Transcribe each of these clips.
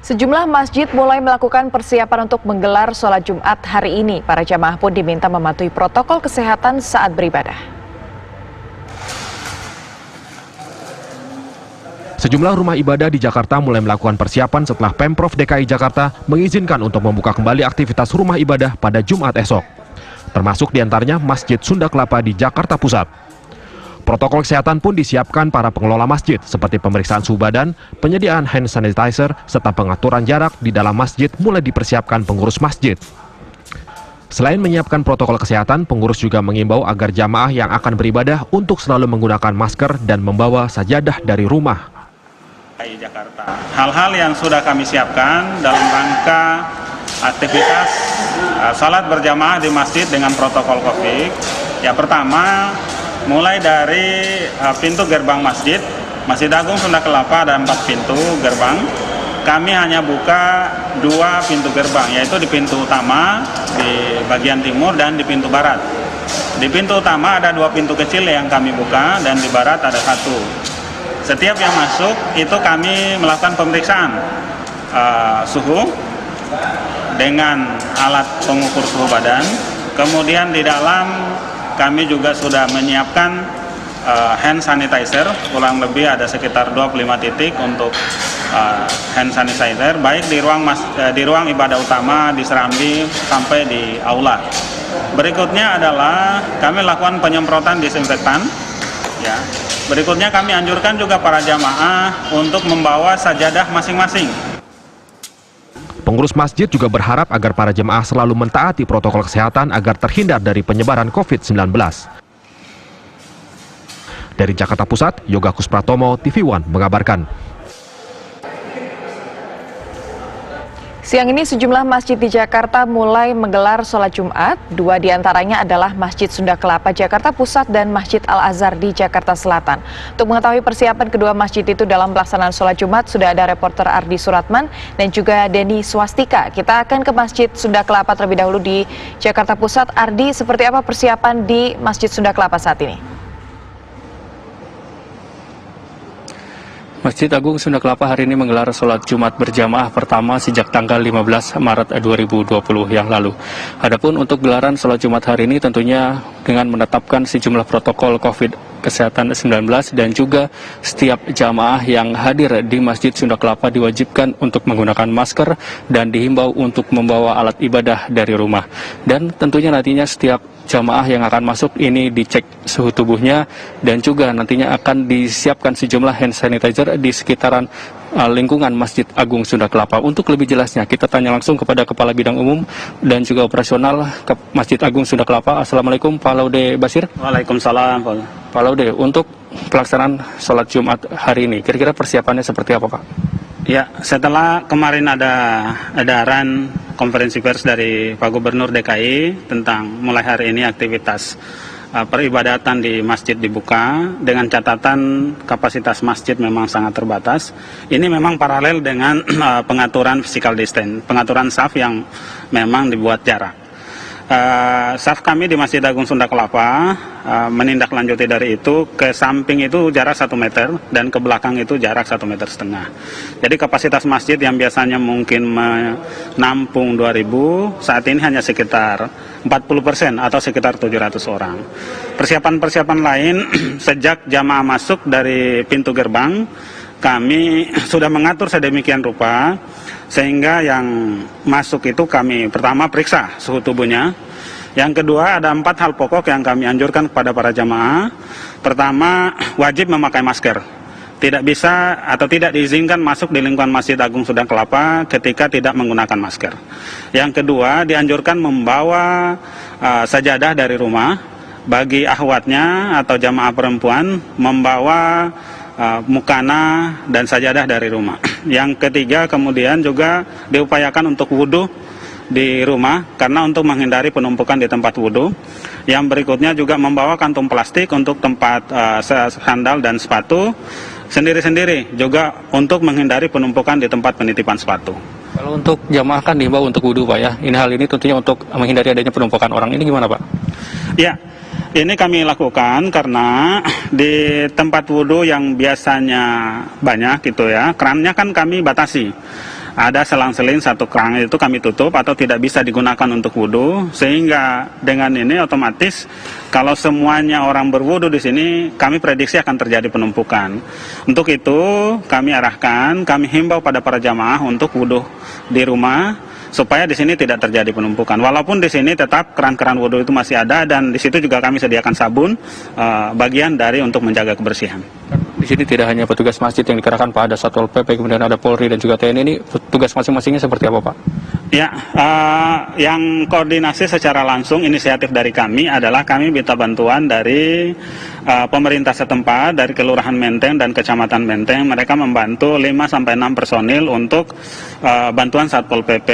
Sejumlah masjid mulai melakukan persiapan untuk menggelar sholat Jumat hari ini. Para jamaah pun diminta mematuhi protokol kesehatan saat beribadah. Sejumlah rumah ibadah di Jakarta mulai melakukan persiapan setelah Pemprov DKI Jakarta mengizinkan untuk membuka kembali aktivitas rumah ibadah pada Jumat esok. Termasuk diantaranya Masjid Sunda Kelapa di Jakarta Pusat. Protokol kesehatan pun disiapkan para pengelola masjid seperti pemeriksaan suhu badan, penyediaan hand sanitizer, serta pengaturan jarak di dalam masjid mulai dipersiapkan pengurus masjid. Selain menyiapkan protokol kesehatan, pengurus juga mengimbau agar jamaah yang akan beribadah untuk selalu menggunakan masker dan membawa sajadah dari rumah. Jakarta. Hal-hal yang sudah kami siapkan dalam rangka aktivitas salat berjamaah di masjid dengan protokol COVID. Yang pertama, mulai dari pintu gerbang masjid, Masjid Agung Sunda Kelapa ada 4 pintu gerbang. Kami hanya buka 2 pintu gerbang, yaitu di pintu utama di bagian timur dan di pintu barat. Di pintu utama ada 2 pintu kecil yang kami buka dan di barat ada 1. Setiap yang masuk itu kami melakukan pemeriksaan suhu dengan alat pengukur suhu badan. Kemudian di dalam kami juga sudah menyiapkan hand sanitizer, kurang lebih ada sekitar 25 titik untuk hand sanitizer, baik di ruang ibadah utama, di serambi, sampai di aula. Berikutnya adalah kami lakukan penyemprotan disinfektan. Ya. Berikutnya kami anjurkan juga para jamaah untuk membawa sajadah masing-masing. Pengurus masjid juga berharap agar para jemaah selalu mentaati protokol kesehatan agar terhindar dari penyebaran COVID-19. Dari Jakarta Pusat, Yoga Kuspratomo, TV One mengabarkan. Siang ini sejumlah masjid di Jakarta mulai menggelar sholat Jumat. 2 diantaranya adalah Masjid Sunda Kelapa Jakarta Pusat dan Masjid Al-Azhar di Jakarta Selatan. Untuk mengetahui persiapan kedua masjid itu dalam pelaksanaan sholat Jumat, sudah ada reporter Ardi Suratman dan juga Denny Swastika. Kita akan ke Masjid Sunda Kelapa terlebih dahulu di Jakarta Pusat. Ardi, seperti apa persiapan di Masjid Sunda Kelapa saat ini? Masjid Agung Sunda Kelapa hari ini menggelar sholat Jumat berjamaah pertama sejak tanggal 15 Maret 2020 yang lalu. Adapun untuk gelaran sholat Jumat hari ini tentunya dengan menetapkan sejumlah protokol COVID-19 dan juga setiap jamaah yang hadir di Masjid Sunda Kelapa diwajibkan untuk menggunakan masker dan dihimbau untuk membawa alat ibadah dari rumah. Dan tentunya nantinya setiap jamaah yang akan masuk ini dicek suhu tubuhnya dan juga nantinya akan disiapkan sejumlah hand sanitizer di sekitaran lingkungan Masjid Agung Sunda Kelapa. Untuk lebih jelasnya kita tanya langsung kepada Kepala Bidang Umum dan juga Operasional Masjid Agung Sunda Kelapa. Assalamualaikum Pak Laude Basir. Waalaikumsalam Pak Laude, untuk pelaksanaan sholat Jumat hari ini kira-kira persiapannya seperti apa Pak? Ya, setelah kemarin ada edaran konferensi pers dari Pak Gubernur DKI tentang mulai hari ini aktivitas peribadatan di masjid dibuka dengan catatan kapasitas masjid memang sangat terbatas. Ini memang paralel dengan pengaturan physical distance, pengaturan saf yang memang dibuat jarak. Saf kami di Masjid Agung Sunda Kelapa menindaklanjuti dari itu, ke samping itu jarak 1 meter dan ke belakang itu jarak 1,5 meter. Jadi kapasitas masjid yang biasanya mungkin menampung 2.000 saat ini hanya sekitar 40% atau sekitar 700 orang. Persiapan-persiapan lain sejak jamaah masuk dari pintu gerbang kami sudah mengatur sedemikian rupa sehingga yang masuk itu kami pertama periksa suhu tubuhnya. Yang kedua ada 4 hal pokok yang kami anjurkan kepada para jamaah. Pertama, wajib memakai masker. Tidak bisa atau tidak diizinkan masuk di lingkungan Masjid Agung Sunda Kelapa ketika tidak menggunakan masker. Yang kedua, dianjurkan membawa sajadah dari rumah. Bagi akhwatnya atau jamaah perempuan membawa mukana dan sajadah dari rumah. Yang ketiga kemudian juga diupayakan untuk wudhu di rumah karena untuk menghindari penumpukan di tempat wudhu. Yang berikutnya juga membawa kantung plastik untuk tempat sandal dan sepatu sendiri-sendiri juga untuk menghindari penumpukan di tempat penitipan sepatu. Kalau untuk jamaah kan dihimbau untuk wudhu Pak ya. Hal ini tentunya untuk menghindari adanya penumpukan orang. Ini gimana Pak? Ya. Ini kami lakukan karena di tempat wudhu yang biasanya banyak gitu ya, kerannya kan kami batasi. ada selang-seling satu kerang itu kami tutup atau tidak bisa digunakan untuk wudhu, sehingga dengan ini otomatis kalau semuanya orang berwudhu di sini kami prediksi akan terjadi penumpukan. Untuk itu kami arahkan, kami himbau pada para jamaah untuk wudhu di rumah supaya di sini tidak terjadi penumpukan. Walaupun di sini tetap keran-keran wudhu itu masih ada, dan di situ juga kami sediakan sabun, bagian dari untuk menjaga kebersihan. Di sini tidak hanya petugas masjid yang dikerahkan, Pak, ada Satpol PP, kemudian ada Polri dan juga TNI. Ini tugas masing-masingnya seperti apa, Pak? Ya, yang koordinasi secara langsung inisiatif dari kami adalah kami minta bantuan dari pemerintah setempat, dari Kelurahan Menteng dan Kecamatan Menteng. Mereka membantu 5-6 personil untuk bantuan Satpol PP.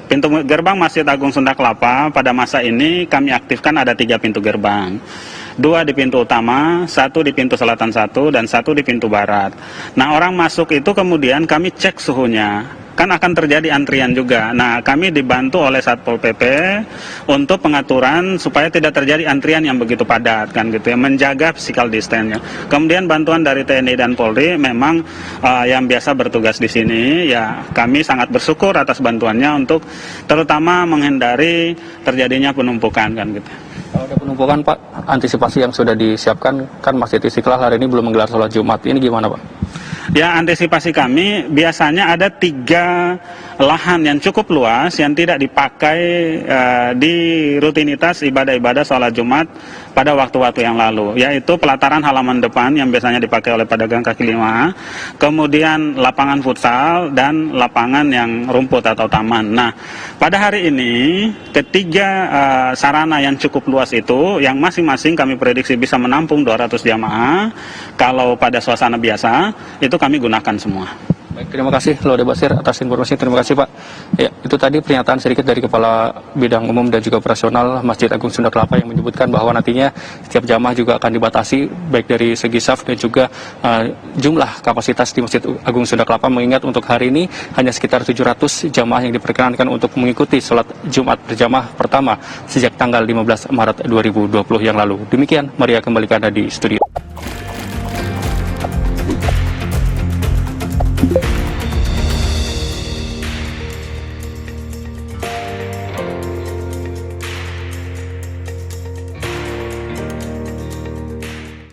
Pintu gerbang Masjid Agung Sunda Kelapa pada masa ini kami aktifkan ada 3 pintu gerbang. 2 di pintu utama, 1 di pintu selatan 1, dan 1 di pintu barat. Nah, orang masuk itu kemudian kami cek suhunya. Kan akan terjadi antrian juga. Nah, kami dibantu oleh Satpol PP untuk pengaturan supaya tidak terjadi antrian yang begitu padat, kan gitu ya, menjaga physical distance-nya. Kemudian bantuan dari TNI dan Polri memang yang biasa bertugas di sini, ya kami sangat bersyukur atas bantuannya untuk terutama menghindari terjadinya penumpukan, kan gitu. Kalau ada penumpukan, Pak, antisipasi yang sudah disiapkan, kan Masjid Istiqlal hari ini belum menggelar sholat Jumat, ini gimana, Pak? Ya, antisipasi kami biasanya ada 3 lahan yang cukup luas yang tidak dipakai di rutinitas ibadah-ibadah sholat Jumat pada waktu-waktu yang lalu, yaitu pelataran halaman depan yang biasanya dipakai oleh pedagang kaki lima, kemudian lapangan futsal, dan lapangan yang rumput atau taman. Nah, pada hari ini ketiga sarana yang cukup luas itu, yang masing-masing kami prediksi bisa menampung 200 jamaah, kalau pada suasana biasa, itu kami gunakan semua. Baik, terima kasih Laude Basir atas informasi. Terima kasih, Pak. Ya, itu tadi pernyataan sedikit dari Kepala Bidang Umum dan juga Operasional Masjid Agung Sunda Kelapa yang menyebutkan bahwa nantinya setiap jamaah juga akan dibatasi baik dari segi saf dan juga jumlah kapasitas di Masjid Agung Sunda Kelapa, mengingat untuk hari ini hanya sekitar 700 jamaah yang diperkenankan untuk mengikuti sholat Jumat berjamaah pertama sejak tanggal 15 Maret 2020 yang lalu. Demikian, Maria, kembali ke Anda di studio.